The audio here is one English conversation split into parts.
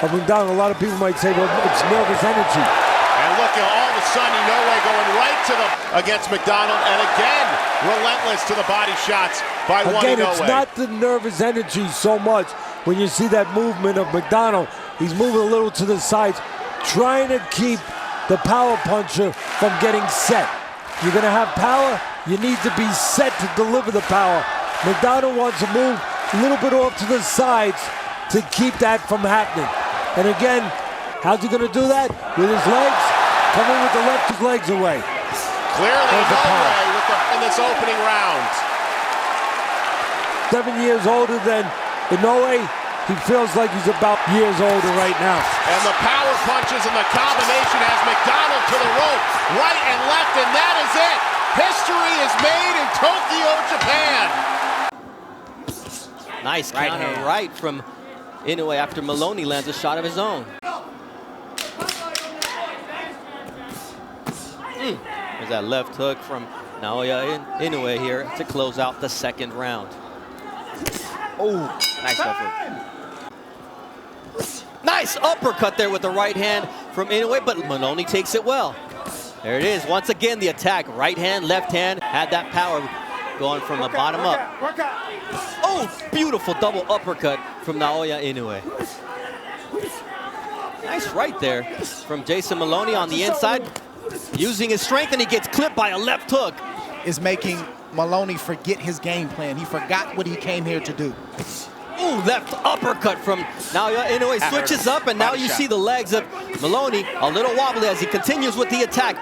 of McDonnell. A lot of people might say, well, it's nervous energy. And look, all of a sudden, Inoue going right to the against McDonnell, and again, relentless to the body shots by one Inoue. Again, it's not the nervous energy so much when you see that movement of McDonnell. He's moving a little to the sides, trying to keep the power puncher from getting set. You're going to have power, you need to be set to deliver the power. McDonnell wants to move a little bit off to the sides to keep that from happening. And again, how's he going to do that? With his legs, coming with the left legs away. Clearly Inoue in this opening round. 7 years older than Inoue. He feels like he's about years older right now. And the power punches and the combination has McDonnell to the rope, right and left, and that is it. History is made in Tokyo, Japan. Nice counter right from Inoue after Moloney lands a shot of his own. There's that left hook from Naoya Inoue here to close out the second round. Oh, nice effort. Nice uppercut there with the right hand from Inoue, but Moloney takes it well. There it is. Once again, the attack. Right hand, left hand. Had that power going from the bottom up. Oh, beautiful double uppercut from Naoya Inoue. Nice right there from Jason Moloney on the inside. Using his strength, and he gets clipped by a left hook. Is making Moloney forget his game plan. He forgot what he came here to do. Ooh, left uppercut from Naoya Inoue. Switches up, and now you see the legs of Moloney a little wobbly as he continues with the attack.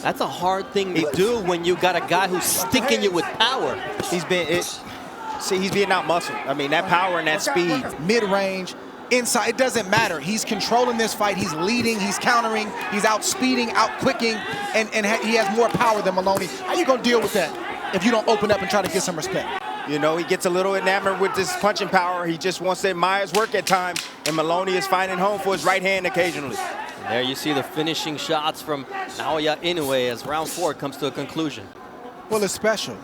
That's a hard thing to do when you got a guy who's sticking you with power. He's being out muscled. I mean, that power and that speed. Mid-range, inside, it doesn't matter. He's controlling this fight. He's leading, he's countering, he's out-speeding, out-quicking, and he has more power than Moloney. How you gonna deal with that if you don't open up and try to get some respect? You know, he gets a little enamored with this punching power. He just wants to admire his work at times, and Moloney is finding home for his right hand occasionally. And there you see the finishing shots from Naoya Inoue as round 4 comes to a conclusion. Well, it's special.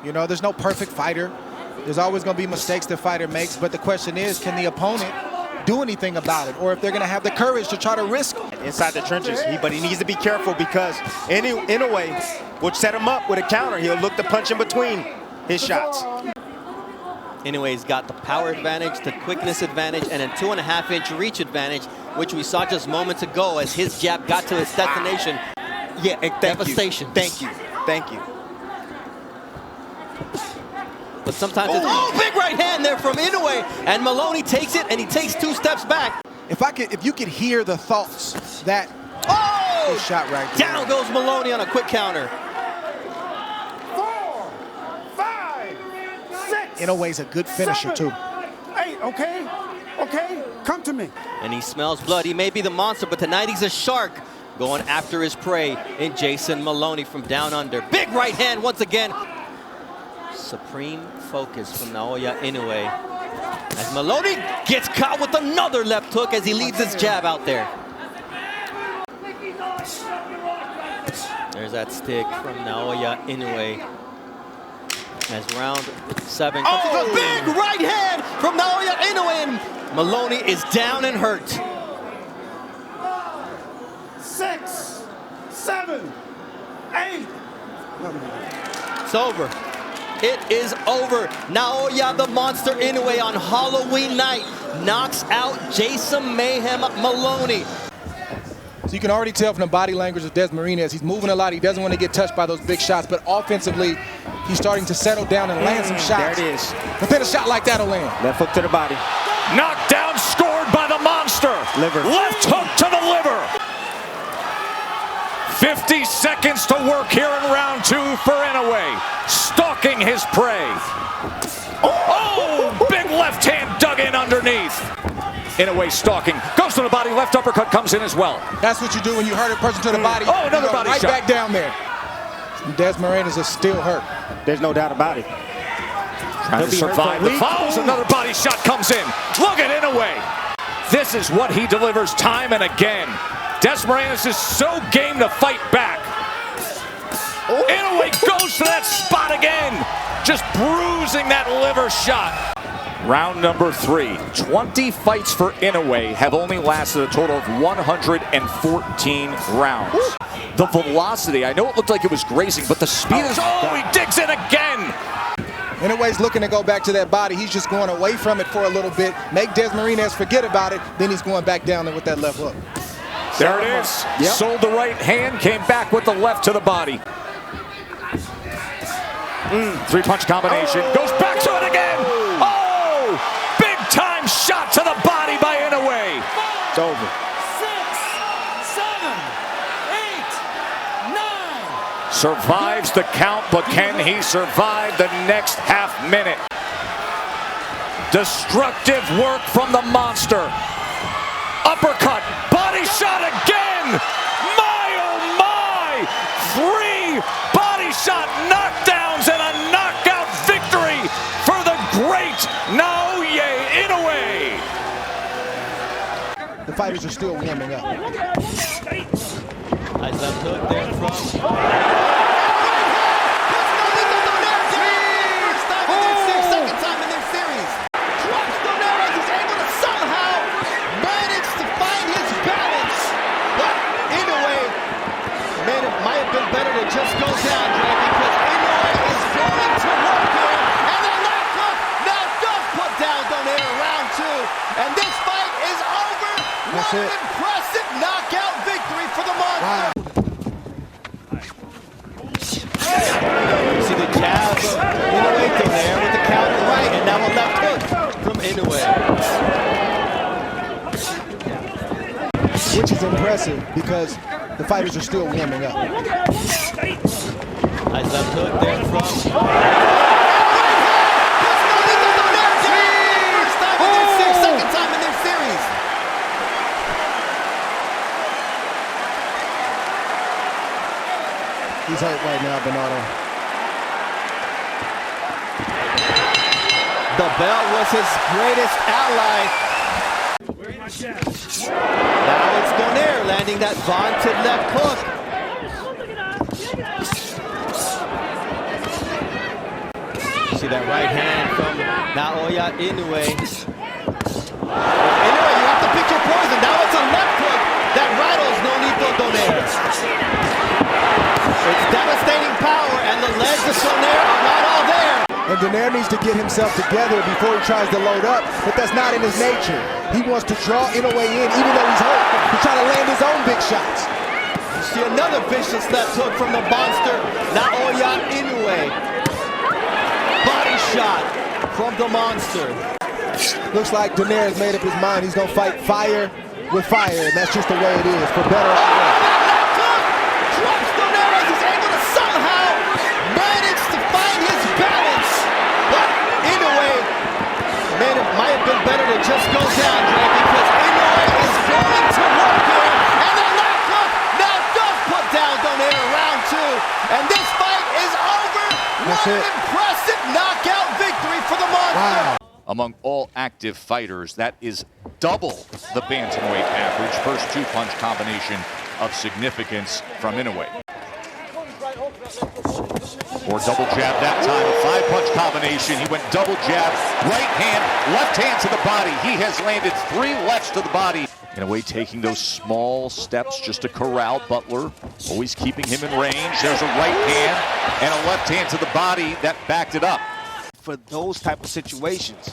You know, there's no perfect fighter. There's always going to be mistakes the fighter makes, but the question is, can the opponent do anything about it, or if they're going to have the courage to try to risk inside the trenches. But he needs to be careful because Inoue will set him up with a counter. He'll look to punch in between his shots. Inoue's got the power advantage, the quickness advantage, and a 2.5-inch reach advantage, which we saw just moments ago as his jab got to its destination. Yeah, devastation. Thank you. But sometimes it's big right hand there from Inoue, and Moloney takes it, and he takes 2 steps back. If you could hear the thoughts that shot right there. Down goes Moloney on a quick counter. Inoue's a good finisher too. 8, okay, come to me. And he smells blood. He may be the monster, but tonight he's a shark going after his prey in Jason Moloney from down under. Big right hand once again. Supreme focus from Naoya Inoue as Moloney gets caught with another left hook as he leaves his jab out there. There's that stick from Naoya Inoue as round 7 comes. A big right hand from Naoya Inoue, and Moloney is down and hurt. 6, 7, 8. It's over. It is over. Naoya the Monster Inoue on Halloween night knocks out Jason Mayhem Moloney. So you can already tell from the body language of Dasmarinas, he's moving a lot. He doesn't want to get touched by those big shots, but offensively, he's starting to settle down and land some shots. There it is. But then a shot like that will land. Left hook to the body. Knocked down, scored by the Monster. Liver. Left hook to the liver. 50 seconds to work here in round 2 for Inoue. Stalking his prey. Oh, big left hand dug in underneath. Inoue stalking, goes to the body, left uppercut comes in as well. That's what you do when you hurt a person to the body. Oh, another body right shot. Back down there. Dasmarinas is still hurt. There's no doubt about it. Trying to survive the fouls. Another body shot comes in. Look at Inoue. This is what he delivers time and again. Dasmarinas is so game to fight back. Inoue goes to that spot again, just bruising that liver shot. Round number 3. 20 fights for Inoue have only lasted a total of 114 rounds. Ooh. The velocity, I know it looked like it was grazing, but the speed is... Oh, he digs in again! Inoue's looking to go back to that body. He's just going away from it for a little bit. Make Dasmarinas forget about it. Then he's going back down there with that left hook. There it is. Yep. Sold the right hand, came back with the left to the body. Three-punch combination. Oh. Goes back to it again. Oh! Big-time shot to the body by Inoue. It's over. 6, 7, 8, 9. Survives the count, but can he survive the next half minute? Destructive work from the monster. Uppercut, body shot again! My oh my! 3 body shot knockdowns and a knockout victory for the great Naoya Inoue! The fighters are still warming up. Nice left hook there from... Second time in their series. Drops Donaire as he's able to somehow manage to find his balance. But Inoue, man, it might have been better to just go down, Dre, because Inoue is going to work here. And the left hook now does put down Donaire round 2. And this fight is over. That's What it. an impressive knockout victory for the monster. Wow. You see the jab of Inoue Donaire with the counter right, and now a left hook from Inoue. Which is impressive because the fighters are still warming up. Nice left hook there from... Second time in their series. He's hurt right now, Bernardo. The belt was his greatest ally. Now it's Donaire landing that vaunted left hook. You see that right hand from Naoya Inoue. Inoue, you have to pick your poison. Now it's a left hook that rattles Nonito Donaire. It's devastating power, and the legs of Donaire are not all there. And Donaire needs to get himself together before he tries to load up, but that's not in his nature. He wants to draw Inoue in, even though he's hurt. He's trying to land his own big shots. You see another vicious left hook from the monster, Naoya Inoue. Body shot from the monster. Looks like Donaire has made up his mind. He's going to fight fire with fire, and that's just the way it is, for better or worse. Drops Donaire as he's able to somehow manage to find his balance. But Inoue, man, it might have been better to just go down, Dre, because Inoue is going to work here. And the left hook now does put down Donaire round 2. And this fight is over. That's What it. an impressive knockout victory for the monster. Wow. Among all active fighters, that is double the bantamweight average. First 2-punch combination of significance from Inoue. Or double jab that time, a 5-punch combination. He went double jab, right hand, left hand to the body. He has landed 3 lefts to the body. Inoue taking those small steps just to corral Butler, always keeping him in range. There's a right hand and a left hand to the body that backed it up. For those type of situations.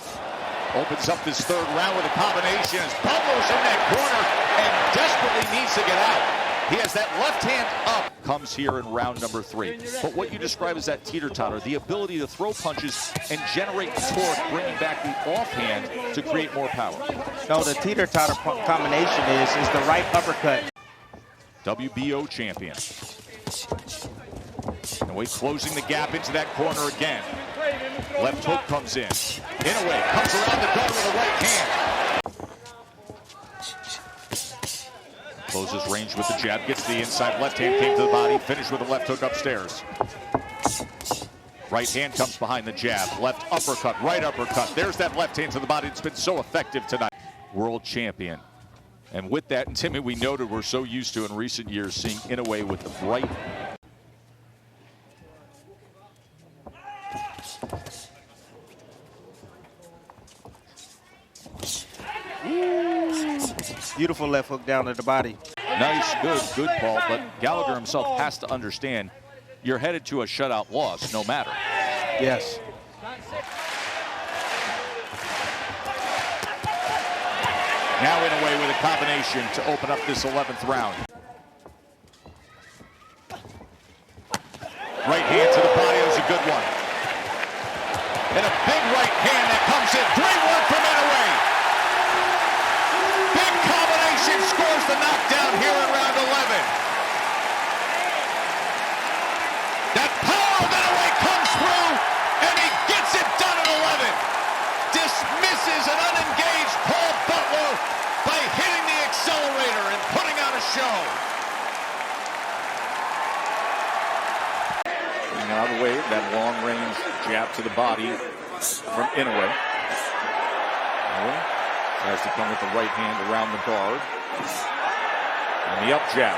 Opens up this 3rd round with a combination as Butler's in that corner and desperately needs to get out. He has that left hand up. Comes here in round number 3. But what you describe as that teeter-totter, the ability to throw punches and generate torque, bringing back the offhand to create more power. No, the teeter-totter combination is the right uppercut. WBO champion. Inoue closing the gap into that corner again. Left hook comes in. Inoue comes around the guard with a right hand. Closes range with the jab, gets the inside left hand, came to the body, finished with a left hook upstairs. Right hand comes behind the jab, left uppercut, right uppercut. There's that left hand to the body. It's been so effective tonight. World champion. And with that, and Timmy, we noted we're so used to in recent years seeing Inoue with the right. Beautiful left hook down to the body. Nice, good call, but Gallagher himself has to understand you're headed to a shutout loss no matter. Yes. Now Inoue with a combination to open up this 11th round. Right hand to the body is a good one. And a big right hand that comes in. Great work from Inoue. Big combination scores the knockdown here in round 11. That power of Inoue comes through, and he gets it done at 11. Dismisses an unengaged Paul Butler by hitting the accelerator and putting on a show. Out of the way, that long-range jab to the body from Inoue. Inoue tries to come with the right hand around the guard. And the up jab.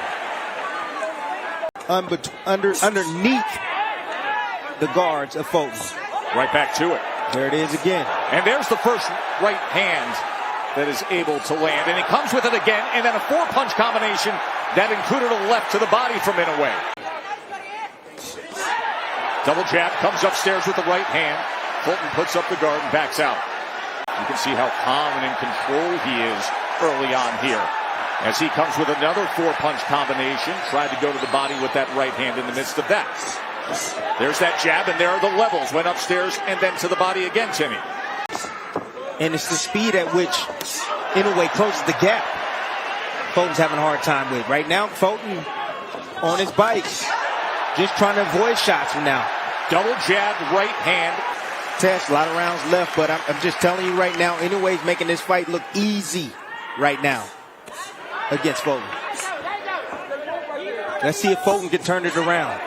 Underneath the guards of Fulton. Right back to it. There it is again. And there's the first right hand that is able to land. And he comes with it again, and then a four-punch combination that included a left to the body from Inoue. Double jab, comes upstairs with the right hand. Fulton puts up the guard and backs out. You can see how calm and in control he is early on here. As he comes with another four-punch combination, tried to go to the body with that right hand in the midst of that. There's that jab, and there are the levels. Went upstairs and then to the body again, Timmy. And it's the speed at which Inoue closes the gap Fulton's having a hard time with. Right now, Fulton on his bike, just trying to avoid shots from now. Double jab, right hand. Test, a lot of rounds left, but I'm just telling you right now, Inoue's making this fight look easy right now against Fulton. Let's see if Fulton can turn it around.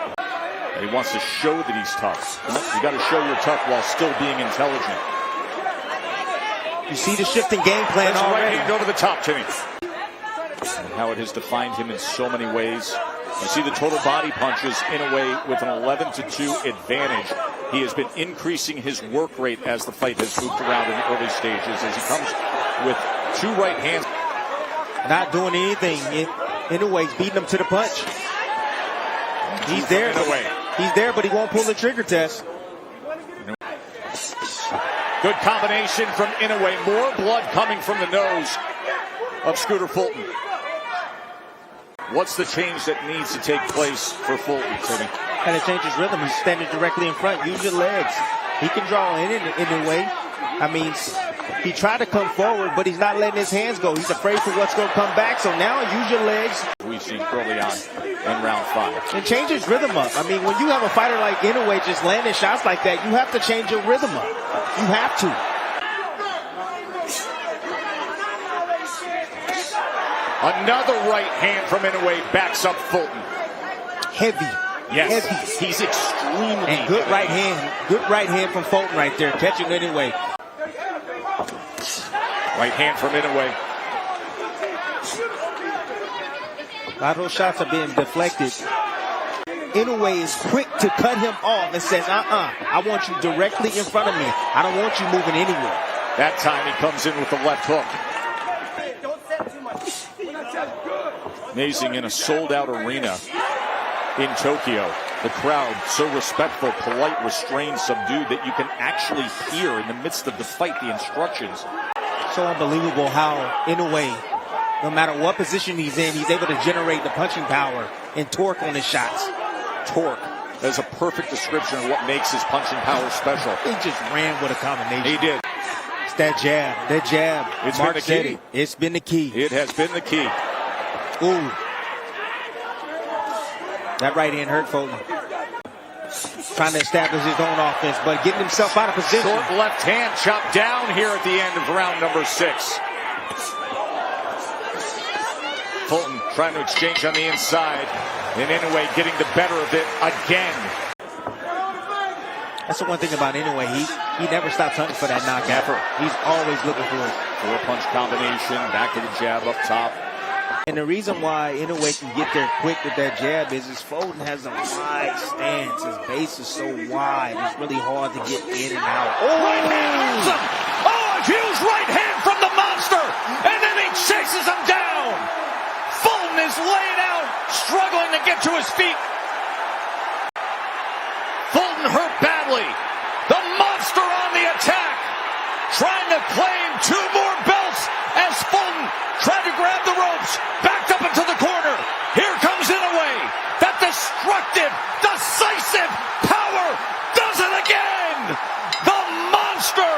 He wants to show that he's tough. You got to show you're tough while still being intelligent. You see the shifting game plan already. Right hand go to the top, Timmy. And how it has defined him in so many ways. You see the total body punches Inoue with an 11-2 advantage. He has been increasing his work rate as the fight has moved around in the early stages as he comes with two right hands. Not doing anything. Inoue's beating him to the punch. He's there. He's there, but he won't pull the trigger test. Good combination from Inoue. More blood coming from the nose of Scooter Fulton. What's the change that needs to take place for Fulton, Timmy? Got to change his rhythm. He's standing directly in front. Use your legs. He can draw in a way. I mean, he tried to come forward, but he's not letting his hands go. He's afraid for what's going to come back. So now use your legs. We see early on in round 5. And change his rhythm up. I mean, when you have a fighter like Inoue just landing shots like that, you have to change your rhythm up. You have to. Another right hand from Inoue backs up Fulton. Heavy. Yes, heavy. He's extremely and good right hand. Good right hand from Fulton right there, catching Inoue. Right hand from Inoue. A lot of those shots are being deflected. Inoue is quick to cut him off and says, I want you directly in front of me. I don't want you moving anywhere. That time he comes in with the left hook. Amazing in a sold-out arena in Tokyo. The crowd so respectful, polite, restrained, subdued that you can actually hear in the midst of the fight the instructions. So unbelievable how Inoue, no matter what position he's in, he's able to generate the punching power and torque on his shots. Torque. That is a perfect description of what makes his punching power special. He just ran with a combination. He did. It's that jab. That jab. It's been the key. It's been the key. It has been the key. Ooh. That right hand hurt Fulton. Trying to establish his own offense, but getting himself out of position. Short left hand chopped down here at the end of round number 6. Fulton trying to exchange on the inside. And Inoue getting the better of it again. That's the one thing about Inoue. He never stops hunting for that knockout. Never. He's always looking for it. 4-punch combination, back to the jab up top. And the reason why Inoue can get there quick with that jab is Fulton has a wide stance. His base is so wide. It's really hard to get in and out. Oh, right hand hurts him. Oh, a huge right hand from the monster. And then he chases him down. is laid out, struggling to get to his feet. Fulton hurt badly. The monster on the attack, trying to claim 2 more belts as Fulton tried to grab the ropes, backed up into the corner. Here comes Inoue. That destructive, decisive power does it again. The monster,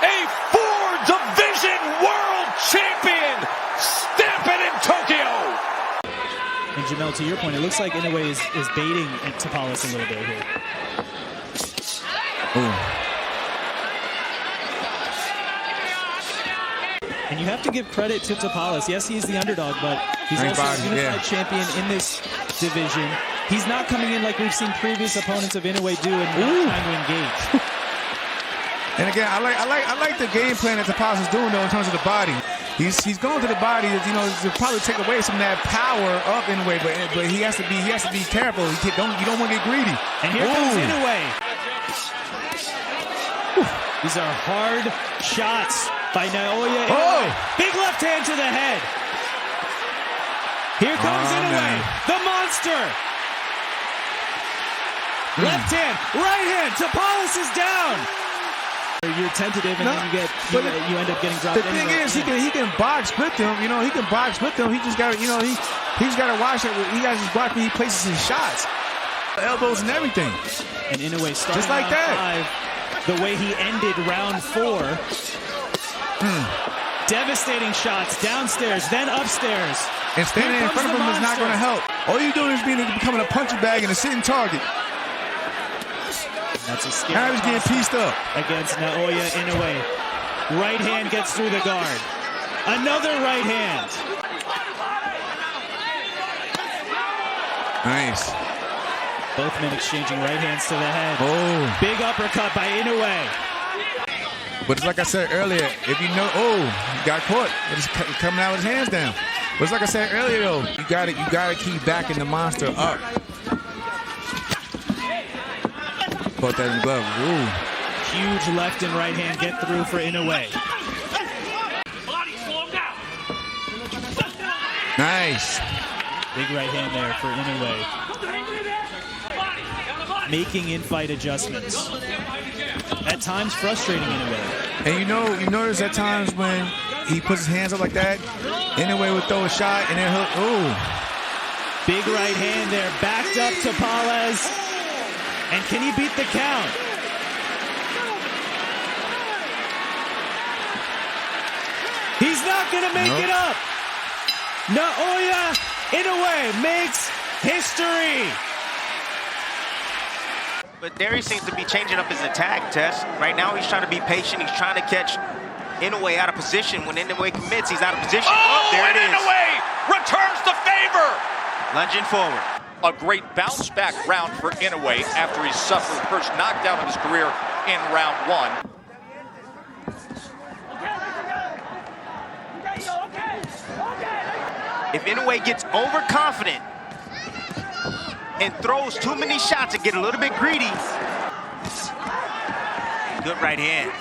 a 4-division world champion, stamping in Tokyo. And Jamel, to your point, it looks like Inoue is baiting Tapales a little bit here. Ooh. And you have to give credit to Tapales. Yes, he's the underdog, but he's also a unified champion in this division. He's not coming in like we've seen previous opponents of Inoue do and not trying to engage. And again, I like the game plan that Tapales is doing though in terms of the body. He's going to the body, you know, to probably take away some of that power of Inoue, but he has to be careful. You don't want to get greedy. And here comes Inoue. These are hard shots by Naoya. Big left hand to the head. Here comes Inoue, the monster. Left hand, right hand. Tapales is down. You're tentative, and then you end up getting dropped. The thing is, he can box split them. You know, he can box split them. He just got to, you know, he just got to watch it. He got to just watch when he places his shots, elbows and everything. And Inoue starting just like that. 5, the way he ended round 4. Devastating shots downstairs, then upstairs. And standing in front of him is not going to help. All you're doing is becoming a punching bag and a sitting target. That's a scary now he's getting pieced up against Naoya Inoue. Right hand gets through the guard. Another right hand. Nice. Both men exchanging right hands to the head. Big uppercut by Inoue. But it's like I said earlier, if you know, he got caught. It's coming out with his hands down. But it's like I said earlier, though, you gotta keep backing the monster up. Caught that in the glove. Huge left and right hand get through for Inoue. Nice. Big right hand there for Inoue. Making in-fight adjustments. At times frustrating Inoue. And you notice at times when he puts his hands up like that, Inoue would throw a shot and then he'll, Big right hand there, backed up to Tapales. And can he beat the count? He's not going to make it up. Naoya Inoue makes history. But Nery seems to be changing up his attack, Tess. Right now he's trying to be patient. He's trying to catch Inoue out of position. When Inoue commits, he's out of position. There it is. Inoue returns the favor. Lunging forward. A great bounce-back round for Inoue after he suffered the first knockdown of his career in round 1. If Inoue gets overconfident and throws too many shots and get a little bit greedy, good right hand.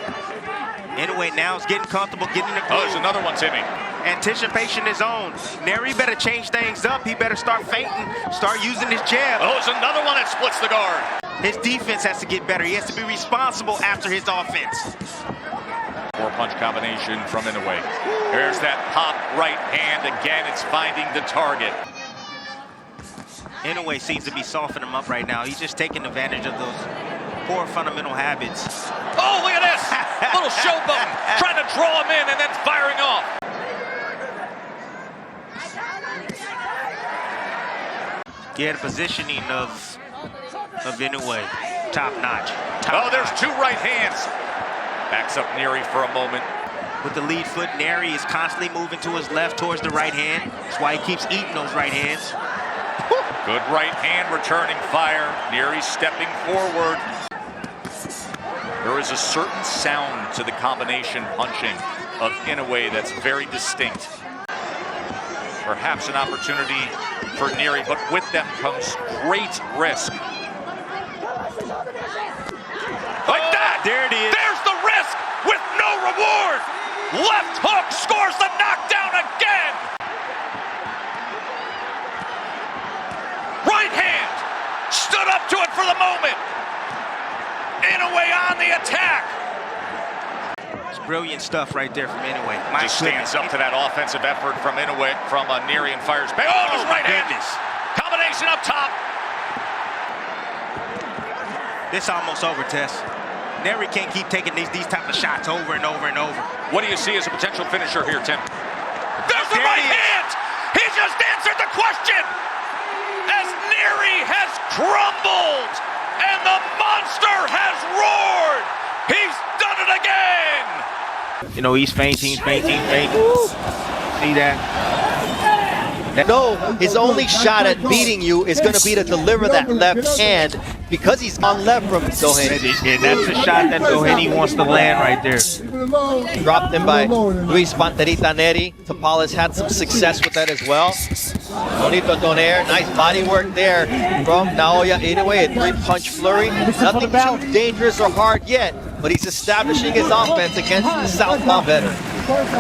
Inoue now is getting comfortable, getting the groove. There's another one, Timmy. Anticipation is on. Nery better change things up. He better start feinting, start using his jab. There's another one that splits the guard. His defense has to get better. He has to be responsible after his offense. 4-punch combination from Inoue. There's that pop right hand. Again, it's finding the target. Inoue seems to be softening him up right now. He's just taking advantage of those poor fundamental habits. Oh, look at this! Little showboat, trying to draw him in and then firing off. Yeah, the positioning of Inoue, top notch. There's 2 right hands. Backs up Nery for a moment. With the lead foot, Nery is constantly moving to his left towards the right hand. That's why he keeps eating those right hands. Good right hand returning fire. Nery stepping forward. There is a certain sound to the combination punching of Inoue that's very distinct. Perhaps an opportunity for Nery, but with them comes great risk. Like that! There it is. There's the risk with no reward! Left hook scores the knockdown again! the moment. Inoue on the attack. It's brilliant stuff right there from Inoue. Just stands up to that offensive effort from Inoue, from Nery, and fires back. Oh, his right hand. Combination up top. This almost over, Tess. Nery can't keep taking these type of shots over and over and over. What do you see as a potential finisher here, Tim? There's the right hand! He just answered the question! As Nery has crumbled and the monster has roared! He's done it again! You know, he's fainting. See that? No, his only shot at beating you is going to be to deliver that left hand because he's on left from Doheny. And that's the shot that Doheny wants to land right there. Dropped him by Luis Nery. Tapales had some success with that as well. Nonito Donaire, nice body work there from Naoya Inoue, a three-punch flurry. Nothing too dangerous or hard yet, but he's establishing his offense against the southpaw veteran.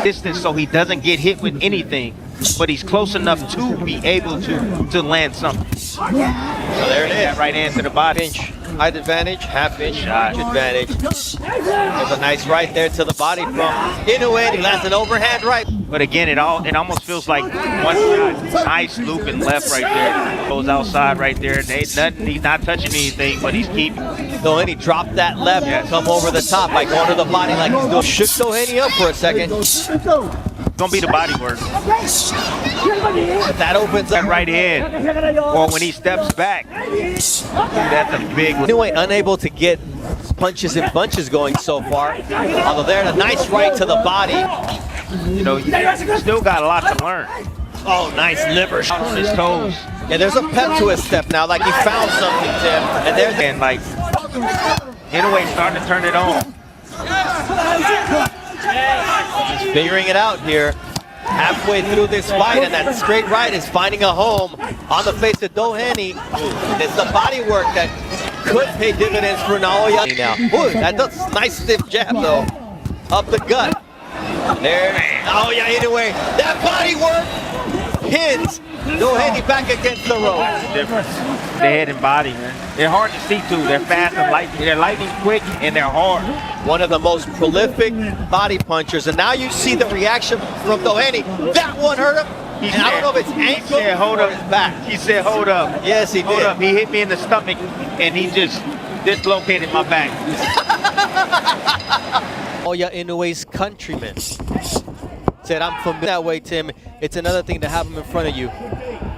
Distance so he doesn't get hit with anything, but he's close enough to be able to land something. So there it is. That right hand to the body. Inch height advantage, half-inch advantage. There's a nice right there to the body from Inoue. He lands an overhand right. But again, it almost feels like one shot. Nice looping left right there. Goes outside right there. He's not touching anything, but he's keeping. Doheny dropped that left and come over the top by going to the body like he's doing. Shook Doheny up for a second. Gonna be the body work. But that opens up that right hand. Or when he steps back, that's a big one. Inoue unable to get punches and bunches going so far. Although there, a nice right to the body. You know, you still got a lot to learn. Oh, nice liver shot on his toes. Yeah, there's a pep to his step now, like he found something, Tim. And there's like Inoue starting to turn it on. He's figuring it out here. Halfway through this fight, and that straight right is finding a home on the face of Doheny. It's the body work that could pay dividends for Naoya now. Ooh, that does nice stiff jab though, up the gut. There, Naoya Inoue. That body work pins Doheny back against the rope. That's the difference. The head and body, man. They're hard to see too. They're fast and light. They're lightning quick and they're hard. One of the most prolific body punchers, and now you see the reaction from Doheny. That one hurt him. And I don't know if it's ankle or his back. He said, hold up. Yes, he hold did. Up. He hit me in the stomach and he just dislocated my back. Naoya Inoue's countryman said, I'm familiar that way, Tim. It's another thing to have him in front of you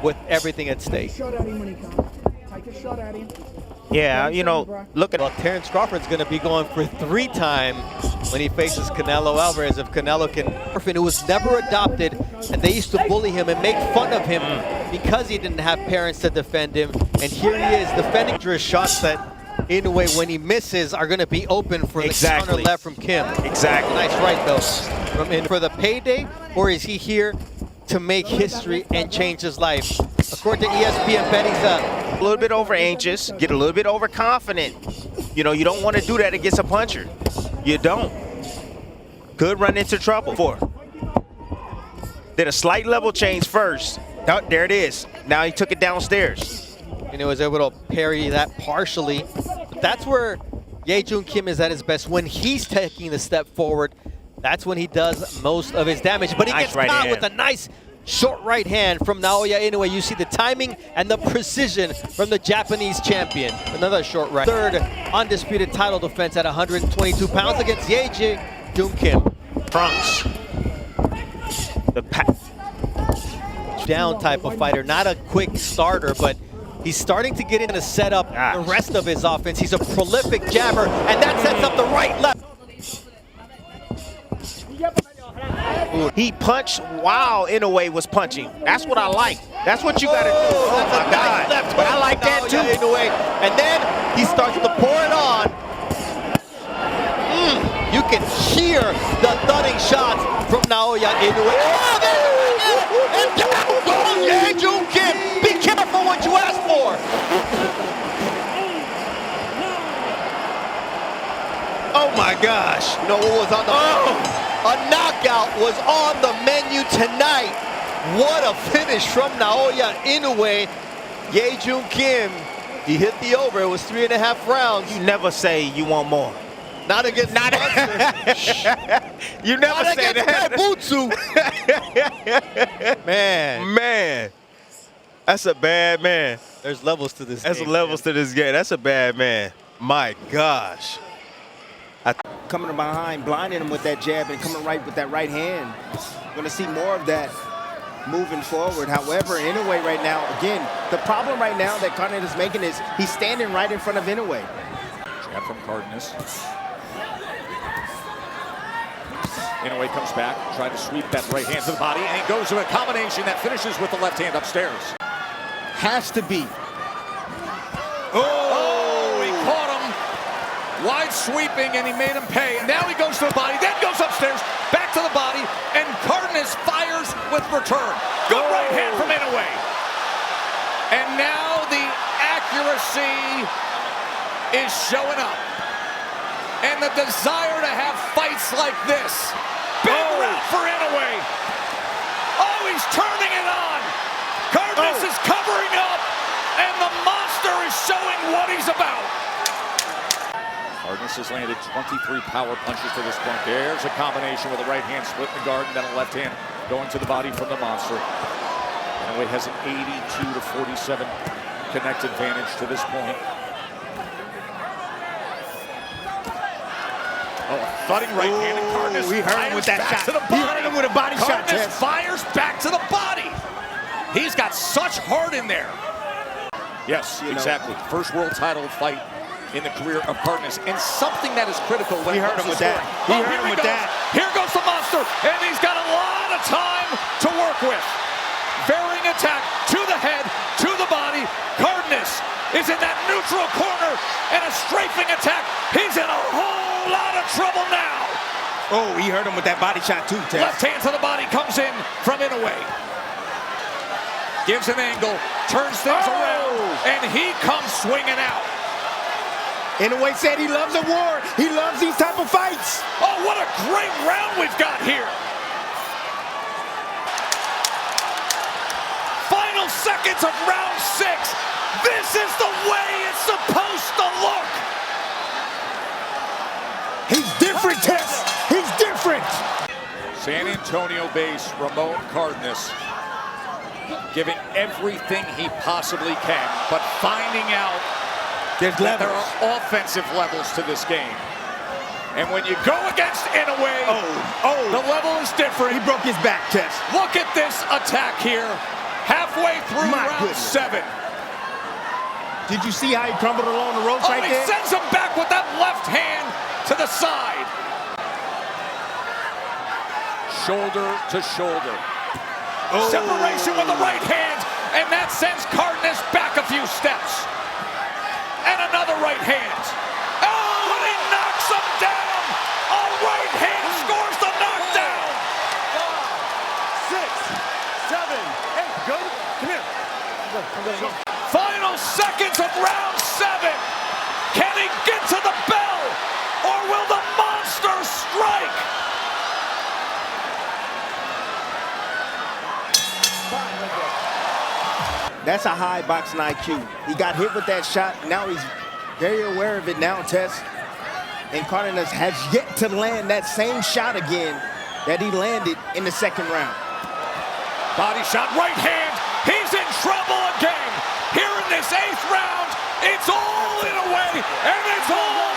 with everything at stake. Yeah, you know, look at... Well, Terrence Crawford's going to be going for 3-time when he faces Canelo Alvarez. If Canelo can... Who was never adopted, and they used to bully him and make fun of him because he didn't have parents to defend him. And here he is defending shots that Inoue, when he misses, are going to be open for the counter left from Kim. Exactly. Nice right, though. From in for the payday, or is he here to make history and change his life? According to ESPN betting, a little bit over anxious, get a little bit overconfident. You know, you don't want to do that against a puncher. You don't. Could run into trouble. Did a slight level change first. Oh, there it is. Now he took it downstairs. And he was able to parry that partially. But that's where Ye Joon Kim is at his best. When he's taking the step forward, that's when he does most of his damage. But he gets caught with a nice short right hand from Naoya Inoue. You see the timing and the precision from the Japanese champion. Another short right. Third undisputed title defense at 122 pounds against Ye Joon Kim. Trunks. The down type of fighter, not a quick starter, but he's starting to get in to set up the rest of his offense. He's a prolific jabber, and that sets up the right left. He punched while Inoue was punching. That's what I like. That's what you got to do. Oh my God. Left but I like that too. Inoue. And then he starts to pour it on. You can hear the thudding shots from Naoya Inoue. And down goes Ye Joon Kim. Be careful what you ask for. Oh my gosh. You know what was on the A knockout was on the menu tonight. What a finish from Naoya Inoue. Ye Joon Kim He hit the over. It was 3.5 rounds. You never say you want more. Not against You never say that. Butsu. Man, that's a bad man. There's levels to this. That's levels to this game. That's a bad man. My gosh. Coming behind, blinding him with that jab and coming right with that right hand. Going to see more of that moving forward. However, Inoue right now, again, the problem right now that Cardenas is making is he's standing right in front of Inoue. Jab from Cardenas. Inoue comes back, trying to sweep that right hand to the body, and he goes to a combination that finishes with the left hand upstairs. Has to be. Oh, he caught him. Wide sweeping, and he made him pay. And now he goes to the body, then goes upstairs, back to the body, and Cardenas fires with return. Good right hand from Inoue. And now the accuracy is showing up. And the desire to have fights like this. Big round for Inoue. Oh, he's turning it on. Cardenas is covering up, and the monster is showing what he's about. Cardenas has landed 23 power punches to this point. There's a combination with a right hand split in the guard, and then a left hand going to the body from the monster. Inoue has an 82 to 47 connect advantage to this point. Oh, a thudding right hand, and Cardenas We heard him with that shot. to the He body. heard him with a body shot, Cardenas Tess. fires back to the body. He's got such heart in there. Yes, exactly. First world title fight in the career of Cardenas, and something that is critical when He heard him with that. He heard him with that. Here goes the monster, and he's got a lot of time to work with. Varying attack to the head, to the body. Cardenas is in that neutral corner, and a strafing attack. He's in a whole lot of trouble now. Oh, he heard him with that body shot too, Tess. Left hand to the body comes in from Inoue. Gives an angle, turns things around, and he comes swinging out. Inoue said he loves a war. He loves these type of fights. Oh, what a great round we've got here. Final seconds of round 6. This is the way it's supposed to look. He's different, Tess. He's different. San Antonio base Ramon Cardenas giving everything he possibly can, but finding out There's that there levels. are offensive levels to this game. And when you go against Inoue, the level is different. He broke his back, Tess. Look at this attack here, halfway through My round goodness. 7. Did you see how he crumbled along the ropes right He there? sends him back with that left hand to the side. Shoulder to shoulder. Separation with the right hand, and that sends Cardenas back a few steps. And another right hand. Oh, and he knocks him down. A right hand scores the knockdown. 6, 7, 8. Good. Come here. Final seconds of round 7. Can he get to the bell, or will the monster strike? That's a high boxing IQ. He got hit with that shot. Now he's very aware of it now, Tess. And Cardenas has yet to land that same shot again that he landed in the second round. Body shot, right hand. He's in trouble again. Here in this 8th round, it's all in a way, and it's all